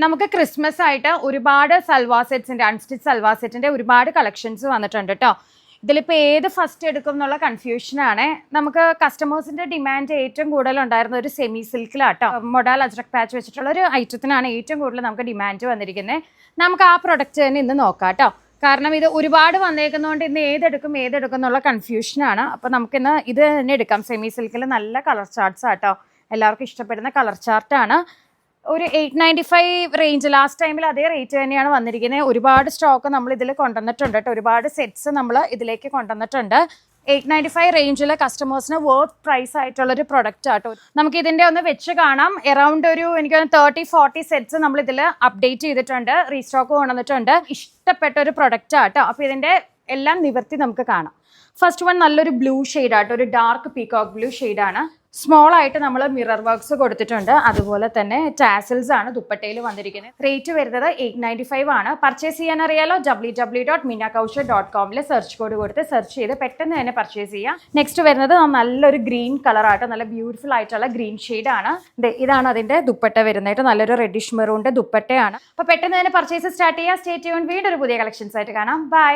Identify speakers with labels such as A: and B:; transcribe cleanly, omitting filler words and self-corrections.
A: നമുക്ക് ക്രിസ്മസ് ആയിട്ട് ഒരുപാട് സൽവാർ സെറ്റ്സിന്റെ അൺസ്റ്റിച്ച് സൽവാർ സെറ്റിന്റെ ഒരുപാട് കളക്ഷൻസ് വന്നിട്ടുണ്ട് കേട്ടോ. ഇതിലിപ്പോൾ ഏത് ഫസ്റ്റ് എടുക്കും എന്നുള്ള കൺഫ്യൂഷനാണ്. നമുക്ക് കസ്റ്റമേഴ്സിന്റെ ഡിമാൻഡ് ഏറ്റവും കൂടുതൽ ഉണ്ടായിരുന്ന ഒരു സെമി സിൽക്കിലാട്ടോ, മൊഡാൽ അജ്രക് പാച്ച് വെച്ചിട്ടുള്ള ഒരു ഐറ്റത്തിനാണ് ഏറ്റവും കൂടുതൽ നമുക്ക് ഡിമാൻഡ് വന്നിരിക്കുന്നത്. നമുക്ക് ആ പ്രൊഡക്റ്റ് തന്നെ ഇന്ന് നോക്കാം കേട്ടോ. കാരണം ഇത് ഒരുപാട് വന്നേക്കുന്നതുകൊണ്ട് ഇന്ന് ഏതെടുക്കും എന്നുള്ള കൺഫ്യൂഷനാണ്. അപ്പോൾ നമുക്കിന്ന് ഇത് തന്നെ എടുക്കാം. സെമി സിൽക്കിൽ നല്ല കളർ ചാർട്ട്സ് ആട്ടോ, എല്ലാവർക്കും ഇഷ്ടപ്പെടുന്ന കളർ ചാർട്ടാണ്. ഒരു 895 റേഞ്ച്, ലാസ്റ്റ് ടൈമിൽ അതേ റേറ്റ് തന്നെയാണ് വന്നിരിക്കുന്നത്. ഒരുപാട് സ്റ്റോക്ക് നമ്മൾ ഇതിൽ കൊണ്ടുവന്നിട്ടുണ്ട് കേട്ടോ, ഒരുപാട് സെറ്റ്സ് നമ്മൾ ഇതിലേക്ക് കൊണ്ടുവന്നിട്ടുണ്ട്. 895 റേഞ്ചിൽ കസ്റ്റമേഴ്സിന് വർത്ത് പ്രൈസ് ആയിട്ടുള്ളൊരു പ്രൊഡക്റ്റ് ആട്ടോ. നമുക്ക് ഇതിൻ്റെ ഒന്ന് വെച്ച് കാണാം. എറൗണ്ട് ഒരു എനിക്ക് 30-40 സെറ്റ്സ് നമ്മൾ ഇതിൽ അപ്ഡേറ്റ് ചെയ്തിട്ടുണ്ട്, റീസ്റ്റോക്ക് കൊണ്ടുവന്നിട്ടുണ്ട്. ഇഷ്ടപ്പെട്ട ഒരു പ്രൊഡക്റ്റ് ആട്ടോ. അപ്പോൾ ഇതിൻ്റെ എല്ലാം നിവർത്തി നമുക്ക് കാണാം. ഫസ്റ്റ് വൺ നല്ലൊരു ബ്ലൂ ഷെയ്ഡാട്ടോ, ഒരു ഡാർക്ക് പീകോക്ക് ബ്ലൂ ഷെയ്ഡാണ്. സ്മോൾ ആയിട്ട് നമ്മൾ മിറർ വർക്ക്സ് കൊടുത്തിട്ടുണ്ട്. അതുപോലെ തന്നെ ടാസൽസ് ആണ് ദുപ്പട്ടയിൽ വന്നിരിക്കുന്നത്. റേറ്റ് വരുന്നത് 895 ആണ്. പർച്ചേസ് ചെയ്യാൻ അറിയാലോ, www.meenakaushal.com സെർച്ച് കോഡ് കൊടുത്ത് സെർച്ച് ചെയ്ത് പെട്ടെന്ന് തന്നെ പർച്ചേസ് ചെയ്യാം. നെക്സ്റ്റ് വരുന്നത് നല്ലൊരു ഗ്രീൻ കളർ ആട്ടോ, നല്ല ബ്യൂട്ടിഫുൾ ആയിട്ടുള്ള ഗ്രീൻ ഷെയ്ഡാണ്. ഇതാണ് അതിന്റെ ദുപ്പട്ട വരുന്നത്, നല്ലൊരു റെഡിഷ് മെറൂണിന്റെ ദുപ്പട്ടയാണ്. അപ്പോൾ പെട്ടെന്ന് തന്നെ പർച്ചേസ് സ്റ്റാർട്ട് ചെയ്യുക. Stay tune. വീണ്ടും ഒരു പുതിയ കളക്ഷൻസ് ആയിട്ട് കാണാം. ബൈ.